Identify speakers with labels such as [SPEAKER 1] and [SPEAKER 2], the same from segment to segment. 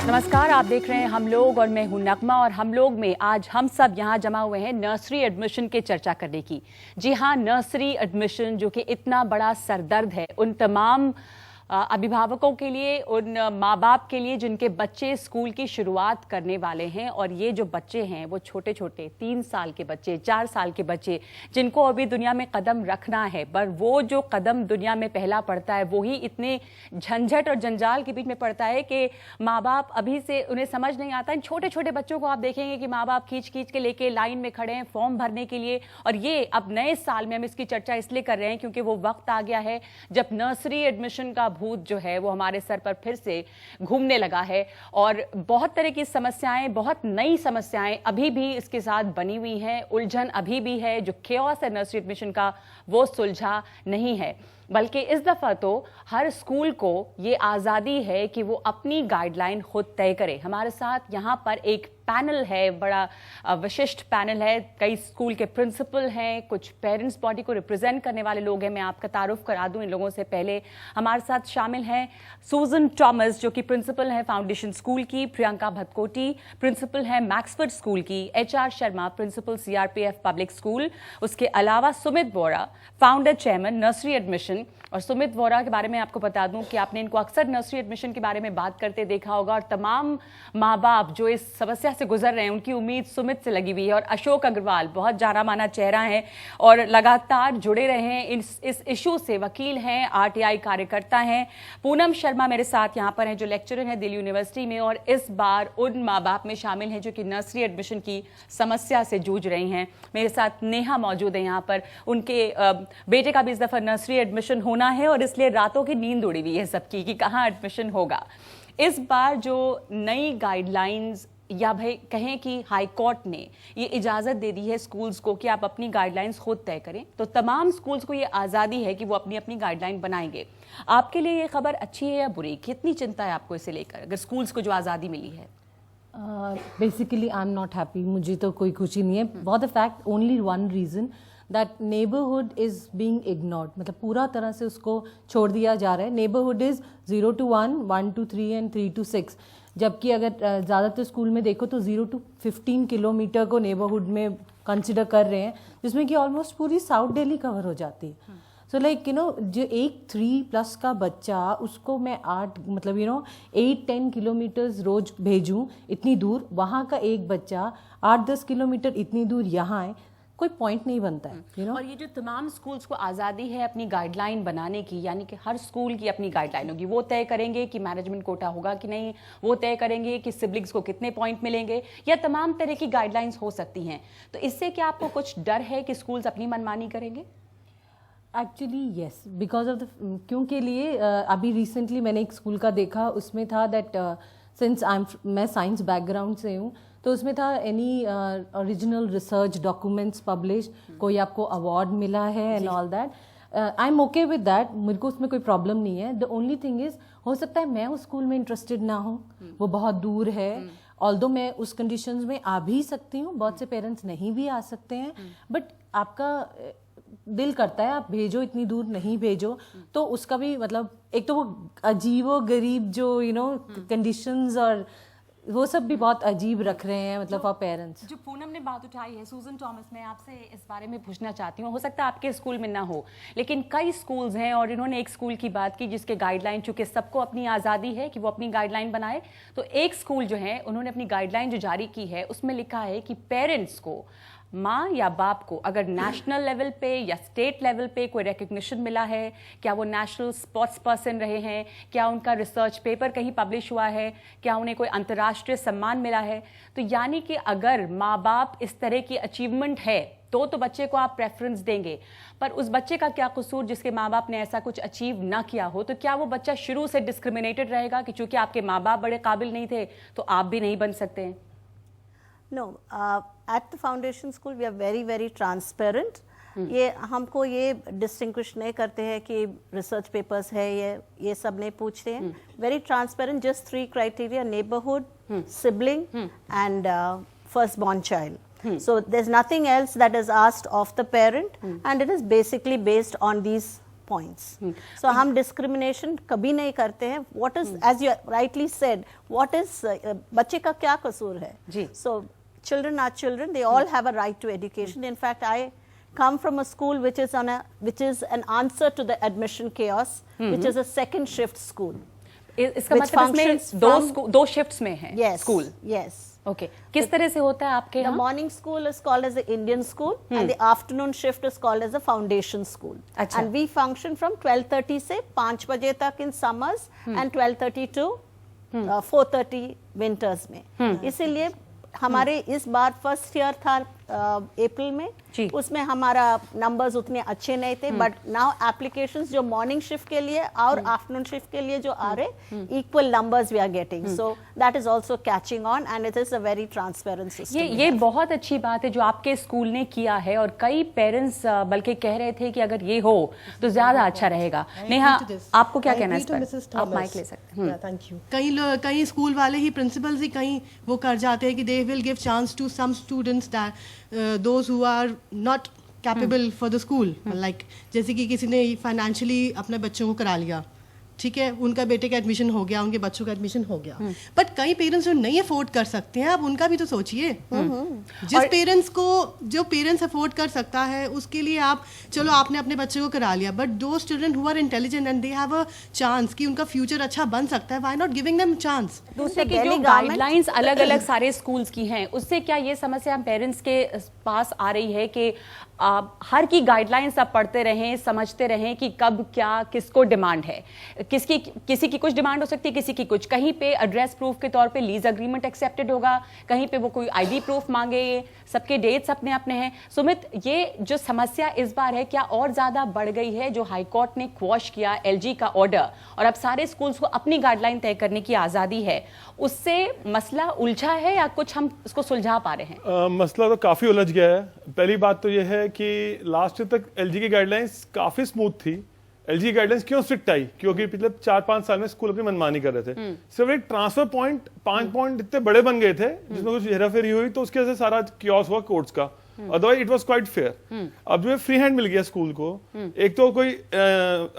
[SPEAKER 1] नमस्कार, आप देख रहे हैं हम लोग और मैं हूं नगमा। और हम लोग में आज हम सब यहां जमा हुए हैं नर्सरी एडमिशन की चर्चा करने की। जी हां, नर्सरी एडमिशन जो कि इतना बड़ा सरदर्द है उन तमाम अभिभावकों के लिए, उन माँ बाप के लिए जिनके बच्चे स्कूल की शुरुआत करने वाले हैं। और ये जो बच्चे हैं वो छोटे छोटे 3 साल के बच्चे, 4 साल के बच्चे जिनको अभी दुनिया में कदम रखना है, पर वो जो कदम दुनिया में पहला पड़ता है वो ही इतने झंझट और जंजाल के बीच में पड़ता है कि माँ बाप अभी से उन्हें समझ नहीं आता। इन छोटे छोटे बच्चों को आप देखेंगे कि माँ बाप खींच खींच के लेके लाइन में खड़े हैं फॉर्म भरने के लिए। और ये अब नए साल में हम इसकी चर्चा इसलिए कर रहे हैं क्योंकि वो वक्त आ गया है जब नर्सरी एडमिशन का भूत जो है वो हमारे सर पर फिर से घूमने लगा है। और बहुत तरह की समस्याएं, बहुत नई समस्याएं अभी भी इसके साथ बनी हुई हैं। उलझन अभी भी है। जो केओस है नर्सरी एडमिशन का वो सुलझा नहीं है, बल्कि इस दफा तो हर स्कूल को ये आज़ादी है कि वो अपनी गाइडलाइन खुद तय करे। हमारे साथ यहाँ पर एक पैनल है, बड़ा विशिष्ट पैनल है। कई स्कूल के प्रिंसिपल हैं, कुछ पेरेंट्स बॉडी को रिप्रेजेंट करने वाले लोग हैं। मैं आपका तारुफ करा दूं इन लोगों से पहले। हमारे साथ शामिल हैं सूजन टॉमस जो कि प्रिंसिपल हैं फाउंडेशन स्कूल की, प्रियंका भटकोटी प्रिंसिपल हैं मैक्सफोर्ड स्कूल की, HR Sharma principal CRPF public school, उसके अलावा Sumit Vora founder chairman nursery admission. और सुमित वोरा के बारे में आपको बता दूं कि आपने इनको अक्सर नर्सरी एडमिशन के बारे में बात करते देखा होगा। और तमाम माँ बाप जो इस समस्या से गुजर रहे हैं उनकी उम्मीद सुमित से लगी हुई है। और अशोक अग्रवाल बहुत जाना माना चेहरा है और लगातार जुड़े रहे हैं इस इशू से, वकील हैं, RTI कार्यकर्ता हैं। पूनम शर्मा मेरे साथ यहाँ पर हैं जो लेक्चरर हैं दिल्ली यूनिवर्सिटी में और इस बार उन माँ बाप में शामिल हैं जो कि नर्सरी एडमिशन की समस्या से जूझ रही हैं। मेरे साथ नेहा मौजूद है यहाँ पर। उनके बेटे का भी इस दफा नर्सरी एडमिशन होना है और इसलिए रातों की नींद उड़ी हुई है सबकी कि कहाँ एडमिशन होगा। इस बार जो नई गाइडलाइंस या भाई कहें कि हाई कोर्ट ने ये इजाज़त दे दी है स्कूल्स को कि आप अपनी गाइडलाइंस खुद तय करें, तो तमाम स्कूल्स को ये आज़ादी है कि वो अपनी अपनी गाइडलाइन बनाएंगे। आपके लिए ये खबर अच्छी है या बुरी? कितनी चिंता है आपको इसे लेकर अगर स्कूल्स को जो आज़ादी मिली है?
[SPEAKER 2] Basically I am not happy. मुझे तो कोई खुशी नहीं है। For the fact only one reason that neighbourhood is being ignored, मतलब पूरा तरह से उसको छोड़ दिया जा रहा है। Neighbourhood is 0 to 1, 1 to 3 and 3 to 6। जबकि अगर ज़्यादातर स्कूल में देखो तो 0 to 15 किलोमीटर को नेबरहुड में कंसिडर कर रहे हैं, जिसमें कि ऑलमोस्ट पूरी साउथ दिल्ली कवर हो जाती है। सो लाइक जो एक 3+ का बच्चा, उसको मैं 8-10 किलोमीटर्स रोज भेजूं इतनी दूर, वहाँ का एक बच्चा 8-10 किलोमीटर इतनी दूर यहाँ आए, कोई पॉइंट नहीं बनता है।
[SPEAKER 1] और ये जो तमाम स्कूल्स को आज़ादी है अपनी गाइडलाइन बनाने की, यानी कि हर स्कूल की अपनी गाइडलाइन होगी, वो तय करेंगे कि मैनेजमेंट कोटा होगा कि नहीं, वो तय करेंगे कि सिबलिंग्स को कितने पॉइंट मिलेंगे, या तमाम तरह की गाइडलाइंस हो सकती हैं। तो इससे क्या आपको कुछ डर है कि स्कूल्स अपनी मनमानी करेंगे?
[SPEAKER 2] Actually yes, because of the क्योंकि लिए अभी रिसेंटली मैंने एक स्कूल का देखा, उसमें था दैट सिंस मैं साइंस बैकग्राउंड से हूँ, तो उसमें था any original research documents publish, कोई आपको अवार्ड मिला है and all that. I am okay with that, मेरे को उसमें कोई प्रॉब्लम नहीं है। द ओनली थिंग इज, हो सकता है मैं उस स्कूल में इंटरेस्टेड ना हूँ, वो बहुत दूर है, ऑल्दो मैं उस कंडीशंस में आ भी सकती हूँ, बहुत से पेरेंट्स नहीं भी आ सकते हैं, बट आपका दिल करता है आप भेजो, इतनी दूर नहीं भेजो, तो उसका भी मतलब एक तो वो अजीबो गरीब जो कंडीशंस और वो सब भी बहुत अजीब रख रहे हैं, मतलब फॉर पेरेंट्स।
[SPEAKER 1] जो पूनम ने बात उठाई है, सूजन टॉमस, मैं आपसे इस बारे में पूछना चाहती हूँ। हो सकता है आपके स्कूल में ना हो, लेकिन कई स्कूल्स हैं और इन्होंने एक स्कूल की बात की जिसके गाइडलाइन, चूंकि सबको अपनी आज़ादी है कि वो अपनी गाइडलाइन बनाए, तो एक स्कूल जो है उन्होंने अपनी गाइडलाइन जो जारी की है उसमें लिखा है कि पेरेंट्स को, माँ या बाप को, अगर नेशनल लेवल पे या स्टेट लेवल पे कोई रिकग्निशन मिला है, क्या वो नेशनल स्पोर्ट्स पर्सन रहे हैं, क्या उनका रिसर्च पेपर कहीं पब्लिश हुआ है, क्या उन्हें कोई अंतर्राष्ट्रीय सम्मान मिला है, तो यानी कि अगर माँ बाप इस तरह की अचीवमेंट है तो बच्चे को आप प्रेफरेंस देंगे। पर उस बच्चे का क्या कसूर जिसके माँ बाप ने ऐसा कुछ अचीव ना किया हो? तो क्या वो बच्चा शुरू से डिस्क्रिमिनेटेड रहेगा कि चूंकि आपके माँ बाप बड़े काबिल नहीं थे तो आप भी नहीं बन सकते हैं?
[SPEAKER 3] No, at the foundation school we are very very transparent. ये हमको ये डिस्टिंग्विश नहीं करते हैं कि रिसर्च पेपर्स है, ये सब नहीं पूछते हैं। Very transparent, just 3 criteria: neighborhood, sibling and first born child. So there's nothing else that is asked of the parent, and it is basically based on these points. So हम discrimination कभी नहीं करते हैं. What is, as you rightly said, what is बच्चे का क्या कसूर है?
[SPEAKER 1] जी.
[SPEAKER 3] So children are children. They all have a right to education. In fact, I come from a school which is an answer to the admission chaos, which is a second shift school.
[SPEAKER 1] इसका मतलब इसमें दो shifts में है school.
[SPEAKER 3] Yes.
[SPEAKER 1] Okay, किस तरह से होता है आपके यहाँ?
[SPEAKER 3] The morning school is called as the Indian school and the afternoon shift is called as the foundation school.
[SPEAKER 1] अच्छा.
[SPEAKER 3] And we function from 12:30 से 5 बजे तक in summers and 12:30 to 4:30 winters में. इसीलिए हमारे इस बार फर्स्ट ईयर था अप्रैल में, उसमें हमारा नंबर्स उतने अच्छे नहीं थे, बट नाउ एप्लीकेशंस जो मॉर्निंग शिफ्ट के लिए और आफ्टरनून शिफ्ट के लिए जो आ रहे, equal numbers we are getting. So that is also catching on and it is a very transparent system.
[SPEAKER 1] ये बहुत अच्छी बात है जो आपके स्कूल ने किया है, और कई पेरेंट्स बल्कि कह रहे थे कि अगर ये हो तो ज्यादा अच्छा रहेगा. नेहा, आपको क्या कहना है इस पर? आप माइक ले सकते हैं.
[SPEAKER 4] Thank you. कई स्कूल वाले ही प्रिंसिपल्स ही कहीं वो कर जाते हैं कि they will give chance to some students that those who are not capable for the school, like जैसे कि किसी ने फाइनेंशियली अपने बच्चों को करा लिया, ठीक है, उनका बेटे का एडमिशन हो गया, उनके बच्चों का एडमिशन हो गया, बट कई पेरेंट्स जो नहीं अफोर्ड कर सकते हैं, आप उनका भी तो सोचिए. जो पेरेंट्स अफोर्ड कर सकता है उसके लिए आप चलो आपने अपने बच्चे को करा लिया, but those student who are intelligent and they have a chance कि उनका फ्यूचर अच्छा बन सकता है, why not giving them chance.
[SPEAKER 1] दूसरे की जो गाइडलाइंस अलग अलग सारे स्कूल्स की हैं, उससे क्या ये समस्या पेरेंट्स के पास आ रही है कि हर की गाइडलाइंस आप पढ़ते रहें, समझते रहें कि कब क्या किसको डिमांड है? किसी की कुछ डिमांड हो सकती है, किसी की कुछ. कहीं पे एड्रेस प्रूफ के तौर पे लीज अग्रीमेंट एक्सेप्टेड होगा, कहीं पे वो कोई आईडी प्रूफ मांगे, सबके डेट्स अपने अपने हैं. सुमित, ये जो समस्या इस बार है क्या और ज्यादा बढ़ गई है? जो हाईकोर्ट ने क्वॉश किया एलजी का ऑर्डर और अब सारे स्कूल्स को अपनी गाइडलाइन तय करने की आजादी है, उससे मसला उलझा है या कुछ हम उसको सुलझा पा रहे हैं?
[SPEAKER 5] मसला तो काफी उलझ गया है. पहली बात तो यह है कि लास्ट ईयर तक एलजी की गाइडलाइंस काफी स्मूथ थी. एलजी गाइडलाइंस क्यों स्ट्रिक्ट आई? क्योंकि पिछले 4-5 साल में स्कूल अपनी मनमानी कर रहे थे. सिर्फ एक ट्रांसफर पॉइंट 5 पॉइंट इतने बड़े बन गए थे जिसमें कुछ हेराफेरी हुई, तो उसके वजह से सारा क्योस हुआ कोर्ट्स का. Otherwise it was quite fair. अब जो फ्री हैंड मिल गया स्कूल को, एक तो कोई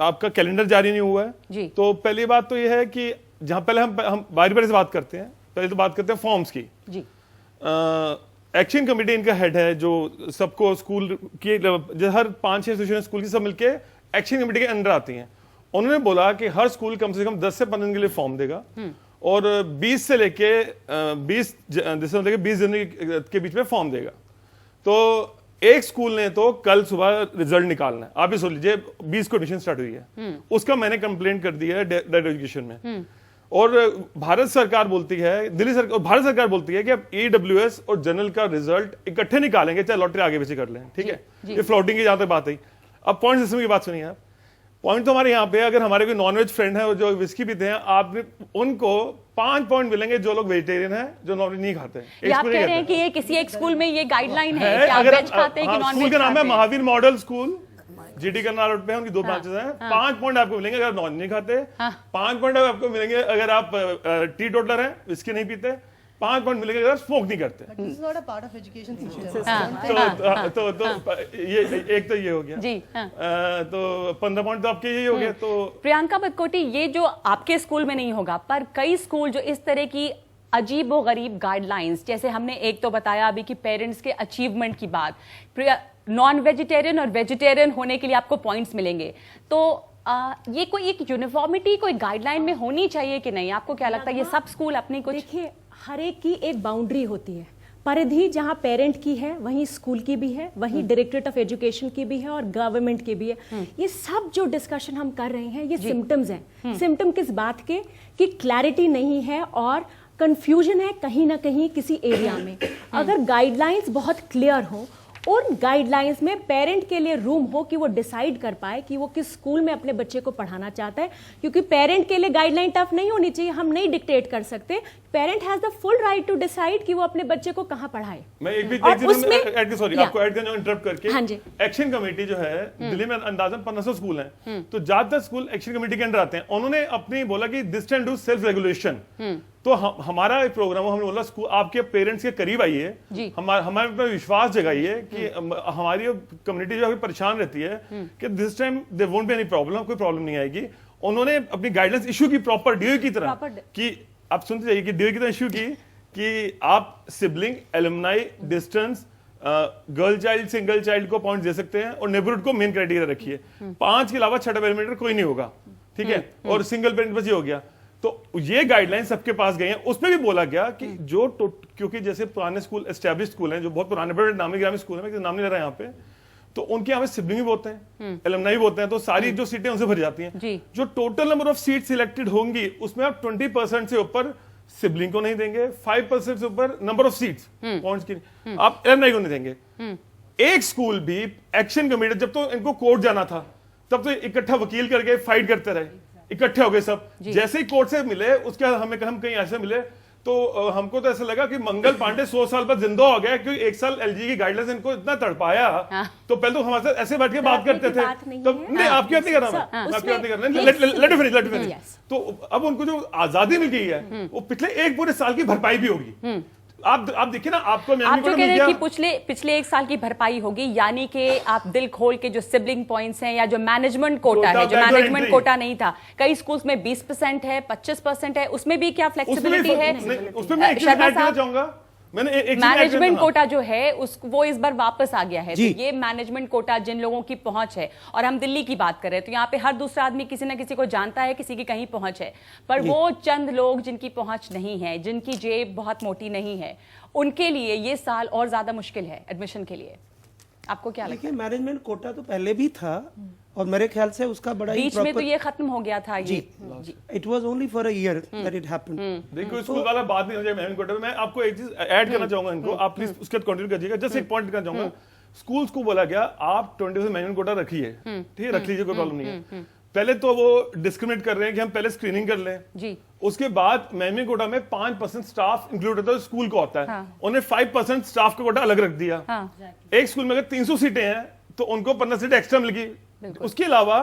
[SPEAKER 5] आपका कैलेंडर जारी नहीं हुआ है, तो पहली बात तो यह है कि जहां पहले हम बारी बारी से बात करते हैं, पहले तो बात करते हैं फॉर्म्स की. एक्शन कमेटी इनका हेड है जो सबको स्कूल की हर 5-6 एसोसिएशन स्कूल की सब मिलके एक्शन कमेटी के अंडर आती हैं. उन्होंने बोला कि हर स्कूल कम से कम 10 से 15 दिन के लिए फॉर्म देगा और 20 से लेके 20 दिसंबर लेके 20 जनवरी के बीच में फॉर्म देगा. तो एक स्कूल ने तो कल सुबह रिजल्ट निकालना है. आप भी सोच लीजिए 20 को एडमिशन स्टार्ट हुई है, उसका मैंने कंप्लेंट कर दी है डायरेक्टर एजुकेशन में. और भारत सरकार बोलती है, दिल्ली सरकार और भारत सरकार बोलती है कि अब ईडब्ल्यूएस और जनरल का रिजल्ट इकट्ठे निकालेंगे, चाहे लॉटरी आगे पीछे कर लें. ठीक है, ये फ्लोटिंग की जहां तक बात आई. अब पॉइंट सिस्टम की बात सुनिए आप. पॉइंट तो हमारे यहाँ पे, अगर हमारे कोई नॉनवेज फ्रेंड है जो विस्की पीते हैं, आपने उनको 5 पॉइंट मिलेंगे जो लोग वेजिटेरियन हैं, जो नॉनवेज नहीं खाते हैं.
[SPEAKER 1] आप कह रहे हैं कि ये किसी एक स्कूल में ये गाइडलाइन है कि आप वेज खाते हैं कि नॉनवेज?
[SPEAKER 5] स्कूल का नाम है Mahavir model school, GT Karnal road पे, उनकी 2 ब्रांचेस हैं. 5 पॉइंट आपको मिलेंगे अगर नॉन नहीं खाते. 5 पॉइंट आपको मिलेंगे अगर आप टी टोटलर हैं, विस्की नहीं पीते. 5 पॉइंट मिलेंगे अगर स्मोक नहीं करते. तो ये एक तो ये हो गया जी. तो 15 पॉइंट तो आपके यही हो गया. तो
[SPEAKER 1] प्रियंका बदकोटी, ये जो आपके स्कूल में नहीं होगा, पर कई स्कूल जो इस तरह की अजीबो गरीब गाइडलाइंस, जैसे हमने एक तो बताया अभी कि पेरेंट्स के अचीवमेंट की बात, नॉन वेजिटेरियन और वेजिटेरियन होने के लिए आपको पॉइंट्स मिलेंगे, तो ये कोई एक यूनिफॉर्मिटी कोई गाइडलाइन में होनी चाहिए कि नहीं? आपको क्या लगता है ये सब स्कूल अपनी कुछ?
[SPEAKER 6] देखिए, हर एक की एक बाउंड्री होती है, परिधि जहां पेरेंट की है वहीं स्कूल की भी है, वहीं डायरेक्टरेट ऑफ एजुकेशन की भी है और गवर्नमेंट की भी है. ये सब जो डिस्कशन हम कर रहे हैं ये सिम्टम्स हैं. सिम्टम किस बात के? कि क्लैरिटी नहीं है और कंफ्यूजन है कहीं ना कहीं किसी एरिया में. अगर गाइडलाइंस बहुत क्लियर हो उन गाइडलाइंस में पेरेंट के लिए रूम हो कि वो डिसाइड कर पाए कि वो किस स्कूल में अपने बच्चे को पढ़ाना चाहता है, क्योंकि पेरेंट के लिए गाइडलाइन टफ नहीं होनी चाहिए, हम नहीं डिक्टेट कर सकते. Parent has the full right to decide कि वो अपने बच्चे को कहाँ पढ़ाए.
[SPEAKER 5] मैं एक भी आपको ऐड करना इंटरप्ट करके.
[SPEAKER 6] हाँ जी.
[SPEAKER 5] एक्शन कमेटी जो है दिल्ली में अंदाजन 1500 स्कूल हैं, तो ज्यादातर स्कूल एक्शन कमेटी के अंडर आते हैं. उन्होंने अपनी बोला कि this can do self regulation. तो हमारा एक प्रोग्राम हमने बोला स्कूल आपके पेरेंट्स के करीब आइए, हमारे पर विश्वास जगाइए कि हमारी कम्युनिटी जो अभी परेशान रहती है कि this time there won't be any problem, कोई प्रॉब्लम नहीं आएगी। उन्होंने अपनी गाइडेंस इशू की प्रॉपर डीओ की तरह कि आप सुनते जाइए कि डीओ की तरह इशू की कि आप sibling, alumni, distance, girl child, single child को पॉइंट दे सकते हैं और नेबरहुड को मेन क्राइटेरिया रखिए। 5 के अलावा छठा पैरामीटर कोई नहीं होगा, ठीक है, और सिंगल पेरेंट बस ये हो गया। तो ये गाइडलाइन सबके पास गई हैं। उसमें भी बोला गया कि जो क्योंकि जैसे पुराने स्कूल एस्टैब्लिश स्कूल हैं जो बहुत पुराने बड़े नामी ग्रामी स्कूल हैं, मैं नाम नहीं ले रहा यहाँ पे, तो उनके यहाँ पे सिबलिंग भी बहुत हैं, एलुमनाई भी होते हैं, तो सारी जो सीटें उनसे भरी जाती हैं। जो total number of seat selected होंगी उसमें आप 20% से ऊपर सिबलिंग को नहीं देंगे, 5% से ऊपर नंबर ऑफ सीट्स पॉइंट्स की आप एलुमनाई को नहीं देंगे। एक स्कूल भी एक्शन कमेटी, जब तो इनको कोर्ट जाना था तब तो इकट्ठा वकील करके फाइट करते रहे, इकट्ठे हो गए सब। जैसे ही कोर्ट से मिले उसके बाद हम कहीं ऐसे मिले तो हमको तो ऐसा लगा कि मंगल पांडे 100 साल बाद जिंदा हो गया, क्योंकि 1 साल एलजी की गाइडलाइंस इनको इतना तड़पाया। तो पहले तो हमारे साथ ऐसे बैठ के बात करते थे, तो नहीं आपकी बात नहीं कर रहा मैं, आपकी बात नहीं कर रहा, लेट मी फिनिश। तो अब उनको जो आजादी मिल गई है वो पिछले 1 पूरे साल की भरपाई भी होगी। आप देखिए ना, आपको
[SPEAKER 1] आप जो कह रहे हैं कि पिछले 1 साल की भरपाई होगी, यानी कि आप दिल खोल के जो सिबलिंग पॉइंट्स हैं या जो मैनेजमेंट कोटा है, जो मैनेजमेंट कोटा नहीं था, कई स्कूल्स में 20% है, 25% है, उसमें भी क्या फ्लेक्सिबिलिटी है?
[SPEAKER 5] उसमें मैं एक चीज ऐड करना चाहूंगा, मैंने एक
[SPEAKER 1] मैनेजमेंट कोटा जो है वो इस बार वापस आ गया है। तो ये मैनेजमेंट कोटा जिन लोगों की पहुंच है, और हम दिल्ली की बात कर रहे हैं तो यहाँ पे हर दूसरा आदमी किसी ना किसी को जानता है, किसी की कहीं पहुंच है, पर वो चंद लोग जिनकी पहुंच नहीं है, जिनकी जेब बहुत मोटी नहीं है, उनके लिए ये साल और ज्यादा मुश्किल है एडमिशन के लिए। आपको क्या लगता है?
[SPEAKER 7] मैनेजमेंट कोटा तो पहले भी था और मेरे ख्याल से उसका बड़ा
[SPEAKER 1] बीच में तो ये खत्म हो गया था। ये
[SPEAKER 7] it was only for a year that it happened.
[SPEAKER 5] देखो स्कूल वाला बात नहीं हो जाए मैनेजमेंट कोटा में। मैं आपको एक चीज ऐड करना चाहूंगा इनको, आप प्लीज उसके बाद कंटिन्यू करिएगा। जस्ट एक पॉइंट करना चाहूंगा, स्कूल्स को बोला गया आप 20% मैनेजमेंट कोटा रखिए, ठीक है, रख लीजिए, कोई प्रॉब्लम नहीं है। पहले तो वो डिस्क्रिमिनेट कर रहे हैं कि हम पहले स्क्रीनिंग कर लें जी, उसके बाद मैनेजमेंट कोटा में 5% स्टाफ इंक्लूड होता है, स्कूल का होता है। उन्हें 5% स्टाफ का कोटा अलग रख दिया। एक स्कूल में अगर 300 सीटें हैं तो उनको 15 सीटें एक्स्ट्रा मिलेगी। उसके अलावा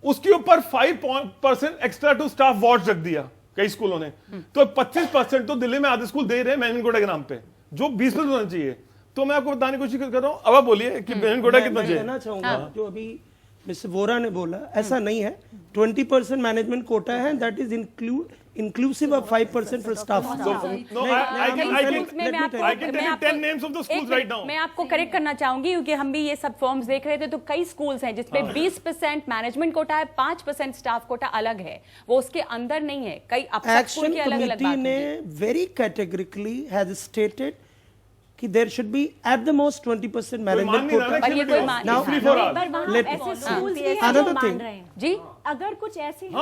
[SPEAKER 5] उसके ऊपर 5% एक्स्ट्रा टू स्टाफ वार्ड रख दिया कई स्कूलों ने। तो 25% तो दिल्ली में आधे स्कूल दे रहे हैं मैनेजमेंट कोटा के नाम पे, जो 20% होना चाहिए। तो मैं आपको बताने की कोशिश कर रहा हूँ, अब आप बोलिए कि मैनेजमेंट कोटा कितना चाहिए।
[SPEAKER 7] कहना चाहूंगा जो अभी मिस्टर वोरा ने बोला, ऐसा नहीं है। 20% मैनेजमेंट कोटा है, that is inclusive of 5% for staff.
[SPEAKER 5] No, I can tell you 10 names of the schools right now.
[SPEAKER 1] मैं आपको करेक्ट करना चाहूंगी क्योंकि हम भी ये सब फॉर्म्स देख रहे थे, तो कई स्कूल्स हैं जिसपे 20% मैनेजमेंट कोटा है, 5% स्टाफ कोटा अलग है, वो उसके अंदर नहीं है। कई
[SPEAKER 7] एक्शन कमेटी ने वेरी कैटेगरिकली हैज स्टेटेड कि there should be at the most 20% management quota.
[SPEAKER 1] पर ये कोई मान
[SPEAKER 6] ऐसे स्कूल्स भी हैं जो मान रहे हैं जी। अगर कुछ ऐसे हैं जो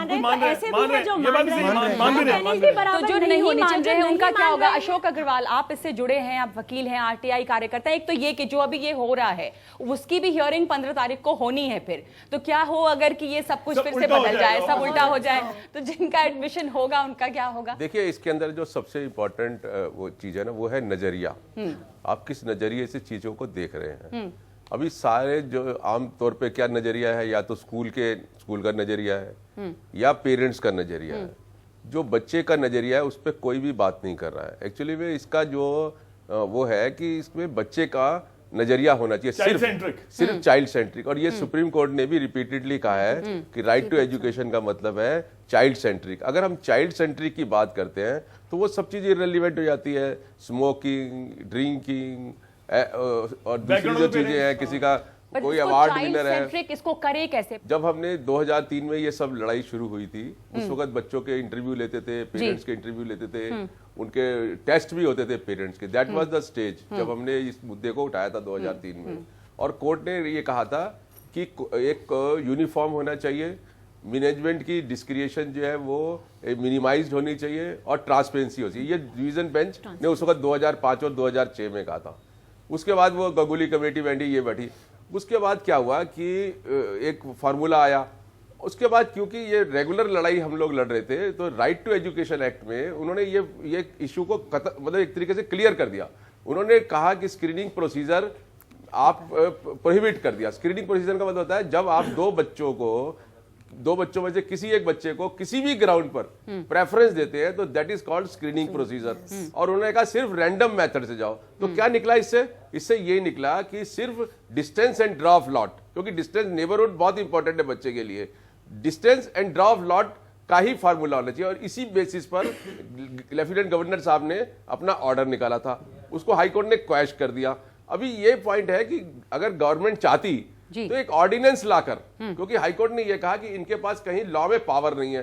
[SPEAKER 6] नहीं मान रहे, ऐसे भी हैं जो मान रहे हैं।
[SPEAKER 1] तो जो नहीं मान रहे हैं उनका क्या होगा? अशोक अग्रवाल, आप इससे जुड़े हैं, आप वकील हैं, आरटीआई कार्यकर्ता। एक तो ये कि जो अभी ये हो रहा है उसकी भी हियरिंग 15 तारीख को होनी है। फिर तो क्या हो अगर कि ये सब कुछ फिर से बदल जाए, सब उल्टा हो जाए, तो जिनका एडमिशन होगा उनका क्या होगा?
[SPEAKER 8] देखिए, इसके अंदर जो सबसे इम्पोर्टेंट वो चीज है ना, वो है नजरिया। आप किस नजरिए से चीजों को देख रहे हैं। अभी सारे जो आम तौर पे क्या नजरिया है, या तो स्कूल का नजरिया है या पेरेंट्स का नजरिया है। जो बच्चे का नजरिया है उस पर कोई भी बात नहीं कर रहा है। एक्चुअली में इसका जो वो है कि इसमें बच्चे का नजरिया होना चाहिए सिर्फ चाइल्ड सेंट्रिक। और ये सुप्रीम कोर्ट ने भी रिपीटेडली कहा है कि राइट टू एजुकेशन का मतलब है चाइल्ड सेंट्रिक। अगर हम चाइल्ड सेंट्रिक की बात करते हैं तो वो सब चीजें इररिलेवेंट हो जाती है। स्मोकिंग, ड्रिंकिंग और दूसरी जो चीजें हैं, किसी का कोई अवार्ड विनर है,
[SPEAKER 1] इसको करे कैसे?
[SPEAKER 8] जब हमने 2003 में ये सब लड़ाई शुरू हुई थी, उस वक्त बच्चों के इंटरव्यू लेते थे, पेरेंट्स के इंटरव्यू लेते थे, उनके टेस्ट भी होते थे पेरेंट्स के। दैट वाज द स्टेज जब हमने इस मुद्दे को उठाया था 2003 में। और कोर्ट ने ये कहा था कि एक यूनिफॉर्म होना चाहिए, मैनेजमेंट की डिस्क्रिएशन जो है वो मिनिमाइज्ड होनी चाहिए और ट्रांसपेरेंसी होनी चाहिए। ये डिवीजन बेंच ने उस वक्त 2005 और 2006 में कहा था। उसके बाद वो गगुली कमेटी बैठी, ये बैठी। उसके बाद क्या हुआ कि एक फार्मूला आया। उसके बाद क्योंकि ये रेगुलर लड़ाई हम लोग लड़ रहे थे, तो राइट टू एजुकेशन एक्ट में उन्होंने ये इशू को मतलब एक तरीके से क्लियर कर दिया। उन्होंने कहा कि स्क्रीनिंग प्रोसीजर आप प्रोहिबिट कर दिया। स्क्रीनिंग प्रोसीजर का मतलब होता है जब आप 2 बच्चों को दो बच्चों में से किसी एक बच्चे को किसी भी ग्राउंड पर प्रेफरेंस देते हैं तो that is called screening procedure. और उन्होंने कहा सिर्फ रैंडम मेथड से जाओ, तो क्या निकला इससे ये निकला कि सिर्फ distance and draw of lot, क्योंकि डिस्टेंस नेबरहुड बहुत इंपॉर्टेंट है बच्चे के लिए, distance and draw of lot का ही फार्मूला होना चाहिए। और इसी बेसिस पर लेफ्टिनेंट गवर्नर साहब ने अपना ऑर्डर निकाला था, उसको हाईकोर्ट ने क्वैश कर दिया। अभी ये पॉइंट है कि अगर गवर्नमेंट चाहती तो एक ऑर्डिनेंस लाकर, क्योंकि हाईकोर्ट ने यह कहा कि इनके पास कहीं लॉ में पावर नहीं है,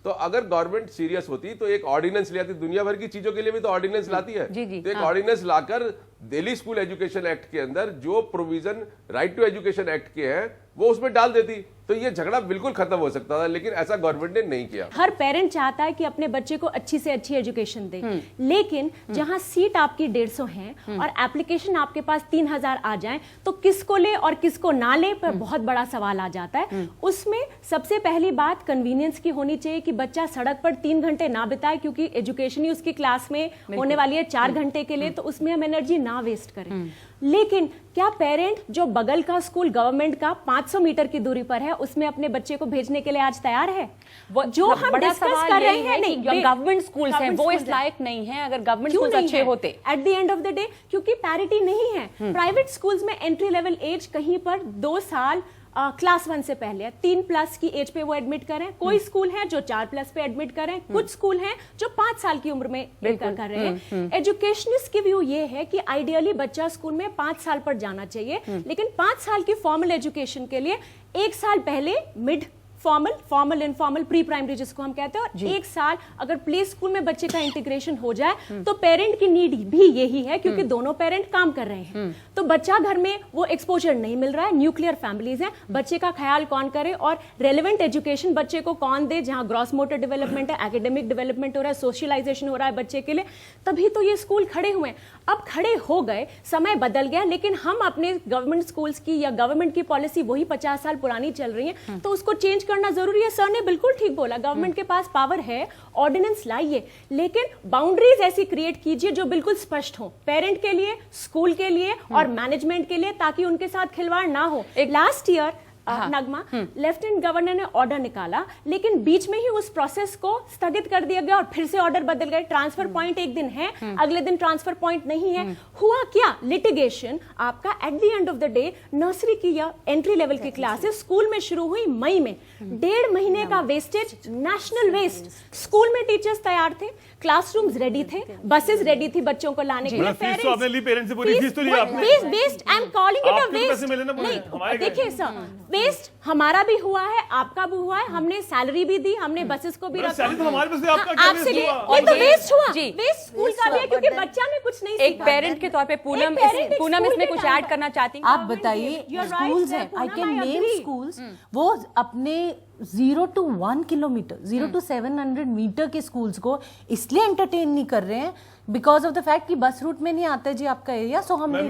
[SPEAKER 8] तो अगर गवर्नमेंट सीरियस होती तो एक ऑर्डिनेंस ले आती। दुनिया भर की चीजों के लिए भी तो ऑर्डिनेंस लाती है। तो एक ऑर्डिनेंस लाकर दिल्ली स्कूल एजुकेशन एक्ट के अंदर जो provision right to education act के हैं वो उसमें डाल देती, तो ये झगड़ा बिल्कुल खत्म हो सकता था, लेकिन ऐसा गवर्नमेंट ने नहीं किया।
[SPEAKER 6] हर पेरेंट चाहता है कि अपने बच्चे को अच्छी से अच्छी एजुकेशन दे, लेकिन जहां सीट आपकी 150 है और एप्लीकेशन आपके पास 3000 आ जाए तो किसको ले और किसको ना ले पर बहुत बड़ा सवाल आ जाता है। उसमें सबसे पहली बात कन्वीनियंस की होनी चाहिए कि बच्चा सड़क पर 3 घंटे ना बिताए, क्योंकि एजुकेशन ही उसकी क्लास में होने वाली है 4 घंटे के लिए, तो उसमें हम एनर्जी ना वेस्ट करें। लेकिन क्या पेरेंट जो बगल का स्कूल गवर्नमेंट का 500 मीटर की दूरी पर है उसमें अपने बच्चे को भेजने के लिए आज तैयार है? जो हम
[SPEAKER 1] बड़ा
[SPEAKER 6] डिस्कस
[SPEAKER 1] सवाल
[SPEAKER 6] कर रहे
[SPEAKER 1] यही
[SPEAKER 6] हैं,
[SPEAKER 1] है
[SPEAKER 6] नहीं,
[SPEAKER 1] कि गवर्नमेंट स्कूल्स हैं वो इस
[SPEAKER 6] schools
[SPEAKER 1] लायक नहीं है। अगर गवर्नमेंट
[SPEAKER 6] क्यों
[SPEAKER 1] स्कूल्स
[SPEAKER 6] नहीं
[SPEAKER 1] अच्छे
[SPEAKER 6] है?
[SPEAKER 1] होते,
[SPEAKER 6] at the end of the day, क्योंकि पैरिटी नहीं है। प्राइवेट स्कूल्स में एंट्री लेवल एज कहीं पर 2 साल क्लास 1 से पहले है, 3+ की एज पे वो एडमिट करें। कोई स्कूल है जो 4+ पे एडमिट करें, कुछ स्कूल हैं जो 5 साल की उम्र में कर रहे हैं। एजुकेशनिस्ट की व्यू ये है कि आइडियली बच्चा स्कूल में 5 साल पर जाना चाहिए, लेकिन 5 साल की फॉर्मल एजुकेशन के लिए 1 साल पहले mid formal informal pre primary जिसको हम कहते हैं, और 1 साल अगर प्ले स्कूल में बच्चे का इंटीग्रेशन हो जाए तो पेरेंट की नीड भी यही है, क्योंकि दोनों पेरेंट काम कर रहे हैं। तो बच्चा घर में वो एक्सपोजर नहीं मिल रहा है, न्यूक्लियर फैमिलीज हैं, बच्चे का ख्याल कौन करे और रेलेवेंट एजुकेशन बच्चे को कौन दे, जहां ग्रॉस मोटर डेवलपमेंट है, एकेडमिक डेवलपमेंट हो रहा है, सोशलाइजेशन हो रहा है बच्चे के लिए, तभी तो ये स्कूल खड़े हुए हैं। अब खड़े हो गए, समय बदल गया, लेकिन हम अपने गवर्नमेंट स्कूल्स की या गवर्नमेंट की पॉलिसी वही 50 साल पुरानी चल रही है, तो उसको चेंज करना जरूरी है। सर ने बिल्कुल ठीक बोला, गवर्नमेंट के पास पावर है, ऑर्डिनेंस लाइए, लेकिन बाउंड्रीज ऐसी क्रिएट कीजिए जो बिल्कुल स्पष्ट हो पेरेंट के लिए, स्कूल के लिए और मैनेजमेंट के लिए, ताकि उनके साथ खिलवाड़ ना हो। लास्ट ईयर नगमा लेफ्टिनेंट गवर्नर ने ऑर्डर निकाला, लेकिन बीच में ही उस प्रोसेस को स्थगित कर दिया गया और फिर से ऑर्डर बदल गए। ट्रांसफर पॉइंट एक दिन है, अगले दिन ट्रांसफर पॉइंट नहीं है। हुआ क्या? लिटिगेशन आपका at the end of the day nursery की या एंट्री लेवल की क्लासेस स्कूल में शुरू हुई मई में, 1.5 महीने का वेस्टेज, नेशनल वेस्ट। स्कूल में टीचर्स तैयार थे, क्लासरूम्स रेडी थे, बसेस रेडी थी बच्चों को लाने के लिए।
[SPEAKER 5] फीस तो आपने ली, पेरेंट्स से पूरी फीस तो ली आपने।
[SPEAKER 6] Waste, I am calling it a waste. नहीं, देखिए सर, वेस्ट हमारा भी हुआ है, आपका भी हुआ है, हमने सैलरी भी दी, हमने बसेस को भी रखा।
[SPEAKER 5] सैलरी तो हमारे पास है, आपका क्या
[SPEAKER 6] आपसे
[SPEAKER 5] वेस्ट हुआ?
[SPEAKER 6] ये तो वेस्ट हुआ
[SPEAKER 1] जी।
[SPEAKER 6] वेस्ट स्कूल का भी है, क्योंकि बच्चा ने कुछ नहीं
[SPEAKER 1] एक पेरेंट के तौर पे पूनम इसमें कुछ ऐड करना चाहती हैं?
[SPEAKER 2] आप बताइए, स्कूल्स हैं, आई कैन नेम स्कूल्स, वो अपने 0 to 1 किलोमीटर, 0 to 700 मीटर के स्कूल्स को इसलिए एंटरटेन नहीं कर रहे हैं बिकॉज ऑफ द फैक्ट कि बस रूट में नहीं आता जी आपका एरिया, सो हम
[SPEAKER 5] मैं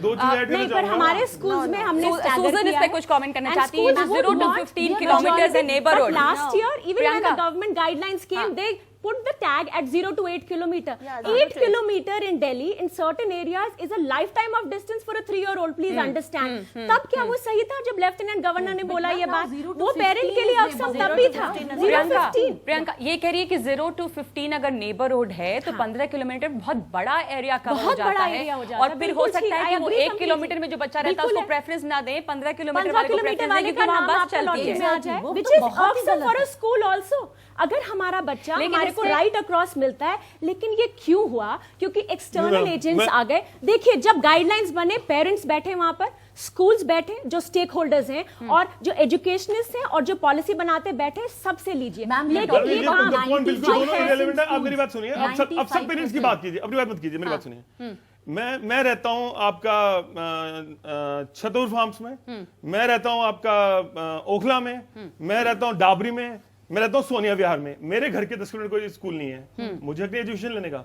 [SPEAKER 5] 2 चीजें ऐड करना
[SPEAKER 6] नहीं, पर
[SPEAKER 5] चाहूंगा।
[SPEAKER 6] हमारे स्कूल्स में हमने
[SPEAKER 1] सुजन इस पे कुछ कमेंट करना चाहती है। 0 to 15 kilometers है neighborhood.
[SPEAKER 6] Last year, even when the government guidelines came, they put the tag at 0 to 8 kilometer. 8 kilometer in Delhi in certain areas is a lifetime of distance for a 3-year-old. Please understand. तब क्या वो सही था जब lieutenant governor ने बोला ये बात? वो पेरेंट के लिए अक्सर तब भी था।
[SPEAKER 1] प्रियंका ये कह रही है कि 0 to 15 अगर नेबरहुड है तो 15 किलोमीटर बहुत बड़ा एरिया कवर हो जाता है, और फिर हो सकता है कि वो 1 किलोमीटर में जो बच्चा रहता है उसको प्रेफरेंस ना दें, 15 किलोमीटर वाले को प्रेफरेंस दें, क्योंकि वहां बस चलती है,
[SPEAKER 6] which is awesome for a school also. अगर हमारा बच्चा हमारे को राइट अक्रॉस मिलता है, लेकिन ये क्यों हुआ? क्योंकि एक्सटर्नल एजेंट्स आ गए। देखिए, जब गाइडलाइंस बने, पेरेंट्स बैठे वहां पर, स्कूल्स बैठे जो स्टेक होल्डर्स हैं, और जो एजुकेशनिस्ट हैं और जो पॉलिसी बनाते बैठे, सबसे लीजिए। लेकिन ये
[SPEAKER 5] पॉइंट बिल्कुल दोनों इररिलेवेंट है। आप मेरी बात सुनिए, अब सब पेरेंट्स की बात कीजिए, अपनी बात मत कीजिए, मेरी बात सुनिए। मैं रहता हूं आपका छतौर फार्म्स में, मैं रहता हूं आपका ओखला में, मैं रहता हूं डाबरी में, मैं रहता हूं सोनिया विहार में। मेरे घर के 10 किलोमीटर कोई स्कूल नहीं है, मुझे अपनी एजुकेशन लेने का।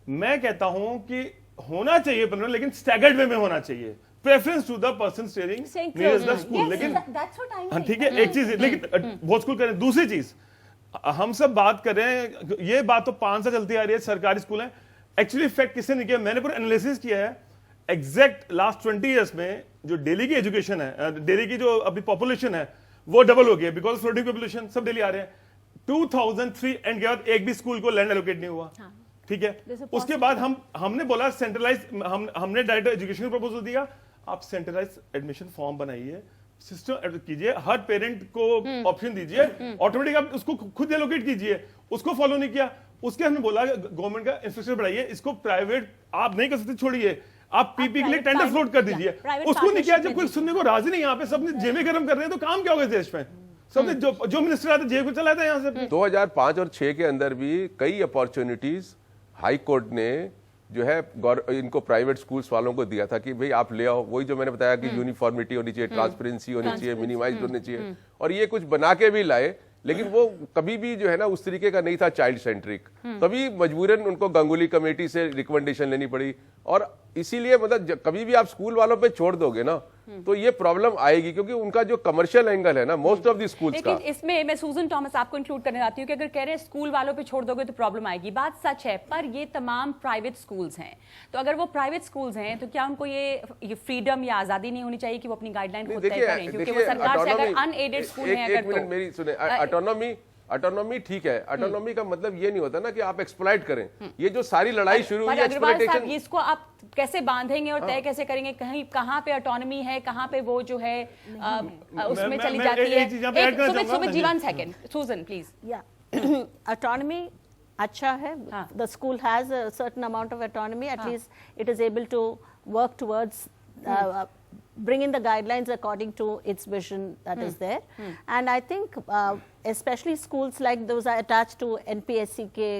[SPEAKER 5] मैं कहता हूं कि होना चाहिए 15, लेकिन स्टैगर्ड वे में होना चाहिए, preference to the person staying near the school. लेकिन ठीक है, एक चीज, लेकिन बहुत स्कूल करें। दूसरी चीज, हम सब बात कर रहे हैं, ये बात तो 5 साल चलती आ रही है, सरकारी स्कूल है। एक्चुअली इफेक्ट किसने नहीं किया? मैंने पूरा एनालिसिस किया है। एग्जैक्ट लास्ट 20 ईयर्स में जो दिल्ली की एजुकेशन है, दिल्ली की जो अभी पॉपुलेशन है, वो डबल हो गया बिकॉज फ्लोटिंग पॉपुलेशन, सब दिल्ली आ रहे हैं। 2003 एंड के बाद एक भी स्कूल को लैंड एलोकेट नहीं हुआ, ठीक है। उसके बाद हमने बोला सेंट्रलाइज, हमने डायरेक्ट एजुकेशन का प्रपोजल दिया, आप सेंट्रलाइज एडमिशन फॉर्म बनाइए, सिस्टम कीजिए, हर पेरेंट को ऑप्शन दीजिए, ऑटोमेटिक आप उसको खुद एलोकेट कीजिए। उसको फॉलो नहीं किया। उसके हमने बोला गवर्नमेंट का इंफ्रास्ट्रक्चर बढ़ाइए, इसको प्राइवेट आप नहीं कर सकते, छोड़िए, आप पीपी के लिए टेंडर फ्लोट कर दीजिए। उसको नहीं किया। जब कोई सुनने को राजी नहीं, यहाँ पे सबने जेबे गर्म कर रहे हैं, तो काम क्या होगा इस देश में? सबने जो मिनिस्टर आते जेब को चलाते हैं यहाँ से।
[SPEAKER 8] 2005 और 6 के अंदर भी कई अपॉर्चुनिटीज हाई कोर्ट ने जो है इनको प्राइवेट स्कूल्स वालों को दिया था कि भाई आप ले आओ। वही जो मैंने बताया कि यूनिफॉर्मिटी होनी चाहिए, ट्रांसपेरेंसी होनी चाहिए, मिनिमाइज होनी चाहिए, और ये कुछ बना के भी लाए, लेकिन वो कभी भी जो है ना उस तरीके का नहीं था चाइल्ड सेंट्रिक। कभी मजबूरन उनको गांगुली कमेटी से रिकमेंडेशन लेनी पड़ी, और इसीलिए मतलब कभी भी आप स्कूल वालों पे छोड़ दोगे ना तो ये प्रॉब्लम आएगी, क्योंकि उनका जो कमर्शियल एंगल है ना मोस्ट ऑफ द स्कूल्स का।
[SPEAKER 1] लेकिन इसमें मैं सूजन थॉमस आपको इंक्लूड करने चाहती हूँ कि अगर कह रहे हैं स्कूल वालों पे छोड़ दोगे तो प्रॉब्लम आएगी, बात सच है, पर ये तमाम प्राइवेट स्कूल्स हैं, तो अगर वो प्राइवेट स्कूल्स हैं तो क्या उनको ये फ्रीडम या आजादी नहीं होनी चाहिए कि वो अपनी गाइडलाइन खुद तय करें? क्योंकि वो सरकार से अगर अनएडेड स्कूल है, अगर तो
[SPEAKER 8] मेरी सुने, ऑटोनॉमी ठीक है, ऑटोनॉमी का मतलब ये नहीं होता ना कि आप एक्सप्लॉइट करें। ये जो सारी लड़ाई शुरू हुई
[SPEAKER 1] एक्सप्लॉइटेशन, इसको आप कैसे बांधेंगे और तय कैसे करेंगे? कहीं कहाँ पे ऑटोनॉमी है, कहाँ पे वो जो है उसमें चली जाती है? सुमित जीवन सेकंड, सूजन प्लीज।
[SPEAKER 3] या ऑटोनॉमी अच्छा है, the school has a certain amount of autonomy, at least it is able to work towards bring in the guidelines according to its vision that is there. And I think especially schools like those are attached to NPSC ke